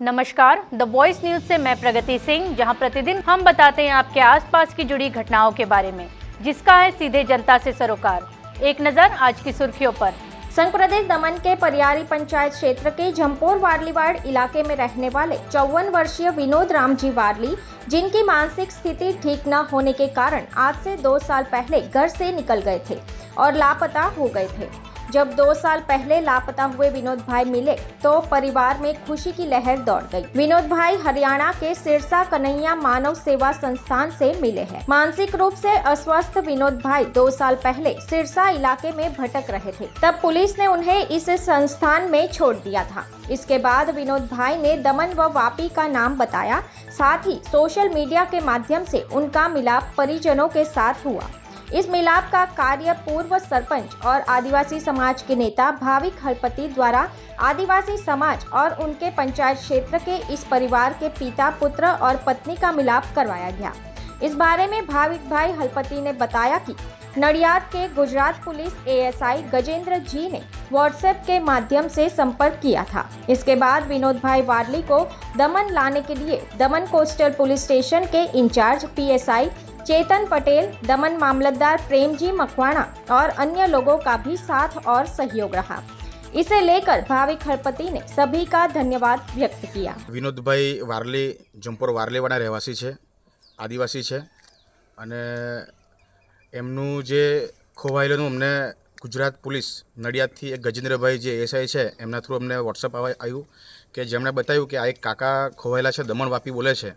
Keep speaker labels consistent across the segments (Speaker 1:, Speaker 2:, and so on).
Speaker 1: नमस्कार, the voice news से मैं प्रगति सिंह, जहां प्रतिदिन हम बताते हैं आपके आसपास की जुड़ी घटनाओं के बारे में, जिसका है सीधे जनता से सरोकार। एक नजर आज की सुर्खियों पर।
Speaker 2: संघ प्रदेश दमन के परियारी पंचायत क्षेत्र के झंपोर वारलीवाड़ इलाके में रहने वाले 54 वर्षीय विनोद रामजी वारली, जिनकी मानसिक स्थिति ठीक न होने के कारण आज से 2 साल पहले घर से निकल गए थे और लापता हो गए थे। जब 2 साल पहले लापता हुए विनोद भाई मिले तो परिवार में खुशी की लहर दौड़ गई। विनोद भाई हरियाणा के सिरसा कन्हैया मानव सेवा संस्थान से मिले हैं। मानसिक रूप से अस्वस्थ विनोद भाई 2 साल पहले सिरसा इलाके में भटक रहे थे। तब पुलिस ने उन्हें इस संस्थान में छोड़ दिया था। इसके बाद विनोद भाई ने दमन व वापी का नाम बताया। साथ ही सोशल मीडिया के माध्यम से उनका मिलाप परिजनों के साथ हुआ। इस मिलाप का कार्य पूर्व सरपंच और आदिवासी समाज के नेता भाविक हलपति द्वारा आदिवासी समाज और उनके पंचायत क्षेत्र के इस परिवार के पिता, पुत्र और पत्नी का मिलाप करवाया गया। इस बारे में भाविक भाई हलपति ने बताया कि नडियाद के गुजरात पुलिस एएसआई गजेंद्र जी ने व्हाट्सएप के माध्यम से संपर्क किया था। इसके बाद विनोद भाई वारली को दमन लाने के लिए दमन कोस्टल पुलिस स्टेशन के इंचार्ज पीएसआई चेतन पटेल, दमन मामलतदार प्रेमजी मकवाणा और अन्य लोगों का भी साथ और सहयोग रहा। इसे लेकर भाविक हरपति ने सभी का धन्यवाद व्यक्त किया।
Speaker 3: विनोद भाई वारली झंपोर वारलीवाड़ा રહેવાસી છે, આદિવાસી છે અને એમનું જે ખોવાયેલું અમને ગુજરાત પુલિસ નડિયાદથી એક ગજેન્દ્રભાઈ જે એસઆઈ છે એમના થ્રુ અમને વોટ્સઅપ આવ્યું કે જેમણે બતાવ્યું કે આ એક કાકા ખોવાયેલા છે, દમણ વાપી બોલે છે।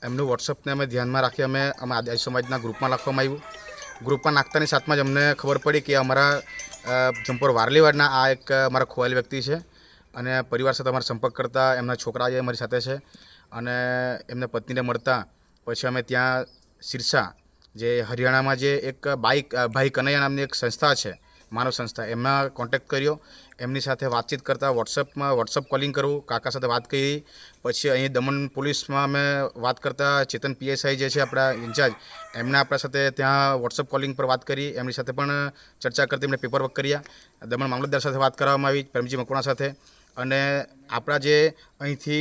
Speaker 3: એમનું વોટ્સઅપને અમે ધ્યાનમાં રાખી અમે આદિવાસી સમાજના ગ્રુપમાં નાખવામાં આવ્યું। ગ્રુપમાં નાખતાની સાથમાં જ અમને ખબર પડી કે અમારા झंपोर वारलीवाड़ना आ एक अमरा खोवाયેલ व्यक्ति है અને परिवार साथ अमरा संपर्क करता एमना छोकरा जे अमरी साथे छे અને एमने पत्नी ने मळता पछी अमे त्यां सिरसा जे हरियाणा में जे एक भाई कन्हैया नामनी एक संस्था है, मानव संस्था, एमना कॉन्टेक्ट कर्यो। एमनी साथे बातचीत करता व्हाट्सअप कॉलिंग करूँ, काका साथे बात करी। पछी अहीं दमन पुलिस में अमे बात करता चेतन पीएसआई जे छे आपणा इंचार्ज, एमने आपणा साथे त्यां व्हाट्सअप कॉलिंग पर बात करी। एमनी साथे पण चर्चा करती एमने पेपर वर्क कर्या। दमन मामलतदार साथे बात करवामां आवी, प्रेमजी मकवाणा साथे। अने आपणा जे અહીંથી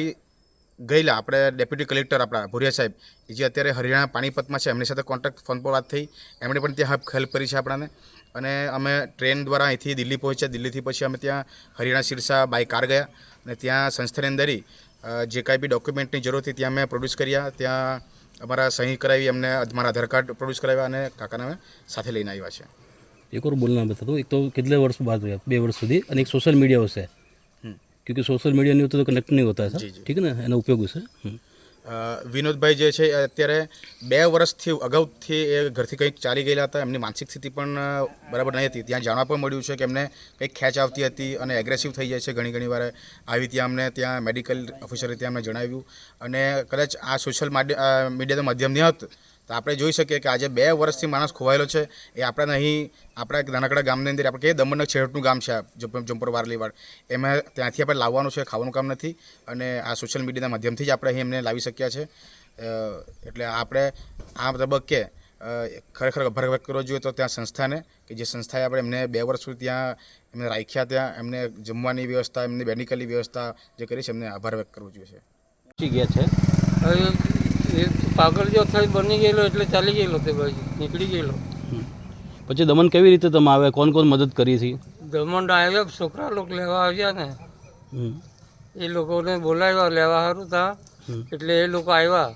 Speaker 3: ગયેલા આપણે ડેપ્યુટી કલેક્ટર આપણા ભુરિયા સાહેબ જે અત્યારે હરિયાણા પાણીપતમાં છે, એમની સાથે કોન્ટેક્ટ ફોન પર વાત થઈ, એમણે પણ ત્યાં હેલ્પ કરી છે આપણાને। અને અમે ટ્રેન દ્વારા અહીંથી દિલ્હી પહોંચ્યા। દિલ્હીથી પછી અમે ત્યાં હરિયાણા સિરસા બાય કાર ગયા અને ત્યાં સંસ્થાની અંદર જે કાંઈ બી ડોક્યુમેન્ટની જરૂર હતી ત્યાં અમે પ્રોડ્યુસ કર્યા। ત્યાં અમારા સહી કરાવી, અમને અમારા આધાર કાર્ડ પ્રોડ્યુસ કરાવ્યા અને કાકાને અમે સાથે લઈને આવ્યા છે।
Speaker 4: एक और बोलना बता दो, एक तो कितने वर्ष बाद हुआ, 2 वर्ष सुधी, અને એક सोशल मीडिया से, क्योंकि सोशल मीडिया नहीं होता तो कनेक्ट नहीं होता है सर, ठीक है ना, एना उपयोग से।
Speaker 3: વિનોદભાઈ જે છે અત્યારે 2 વર્ષથી અગાઉથી એ ઘરથી કંઈક ચાલી ગયેલા હતા। એમની માનસિક સ્થિતિ પણ બરાબર નહીં હતી। ત્યાં જાણવા પણ મળ્યું છે કે એમને કંઈક ખેંચ આવતી હતી અને એગ્રેસિવ થઈ જાય છે ઘણી વાર આવી। ત્યાં અમને ત્યાં મેડિકલ ઓફિસરે ત્યાં અમને જણાવ્યું અને કદાચ આ સોશિયલ મીડિયાનું માધ્યમ નહીં હોત તો આપણે જોઈ શકીએ કે આજે 2 વર્ષથી માણસ ખોવાયેલો છે। એ આપણા અહીં આપણા એક નાનકડા ગામની અંદર આપણે કહીએ દમણના છેવટનું ગામ છે झंपोर वारलीवाड़, એમાં ત્યાંથી આપણે લાવવાનું છે, ખાવાનું કામ નથી। અને આ સોશિયલ મીડિયાના માધ્યમથી જ આપણે અહીં એમને લાવી શક્યા છે। એટલે આપણે આ તબક્કે ખરેખર આભાર વ્યક્ત કરવો જોઈએ તો ત્યાં સંસ્થાને કે જે સંસ્થાએ આપણે એમને 2 વર્ષ સુધી ત્યાં એમને રાખ્યા, ત્યાં એમને જમવાની વ્યવસ્થા, એમની મેડિકલની વ્યવસ્થા જે કરી છે, એમને આભાર વ્યક્ત કરવો જોઈએ।
Speaker 4: ગયા છે
Speaker 5: એ પાગલ જો થઈ બની ગયેલો એટલે ચાલી ગયેલો તે ભાઈ નીકળી ગયેલો।
Speaker 4: પછી દમન કેવી રીતે તમે આવે, કોણ મદદ કરી હતી?
Speaker 5: દમણ આવ્યા, છોકરા લોકો લેવા આવ્યા ને, એ લોકોને બોલાવ્યા લેવા સારું તા, એટલે એ લોકો આવ્યા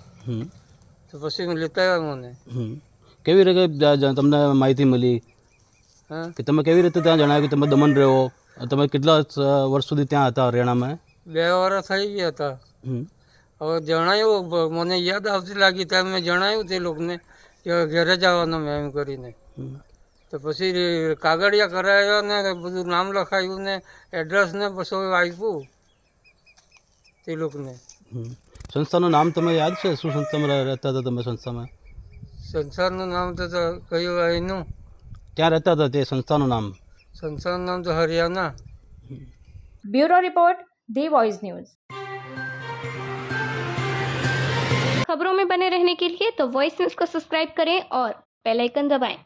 Speaker 5: તો પછી લેતા આવ્યા મને।
Speaker 4: કેવી રીતે તમને માહિતી મળી કે તમે કેવી રીતે ત્યાં જણાવ્યું કે તમે દમણ રહો? તમે કેટલા વર્ષ સુધી ત્યાં હતા હરિયાણામાં?
Speaker 5: 2 વર્ષ થઈ ગયા હતા। હવે જણાવ્યું, મને યાદ આવતી લાગી ત્યાં મેં જણાવ્યું તે લોકોને કે ઘરે જવાનું મેં એમ કરીને। તો પછી કાગળિયા કરાવ્યા ને બધું નામ લખાયું ને એડ્રેસ ને પછી આપ્યું તે લોકોને।
Speaker 4: સંસ્થાનું નામ તમે યાદ છે? શું સંસ્થામાં રહેતા હતા તમે સંસ્થામાં?
Speaker 5: સંસ્થાનું નામ તો કયું એનું?
Speaker 4: ક્યાં રહેતા હતા તે સંસ્થાનું નામ?
Speaker 5: સંસ્થાનું નામ તો હરિયાણા।
Speaker 2: ब्यूरो रिपोर्ट, दी वॉइस न्यूज।
Speaker 6: खबरों में बने रहने के लिए तो वॉइस न्यूज को सब्सक्राइब करें और बेल आइकन दबाएं।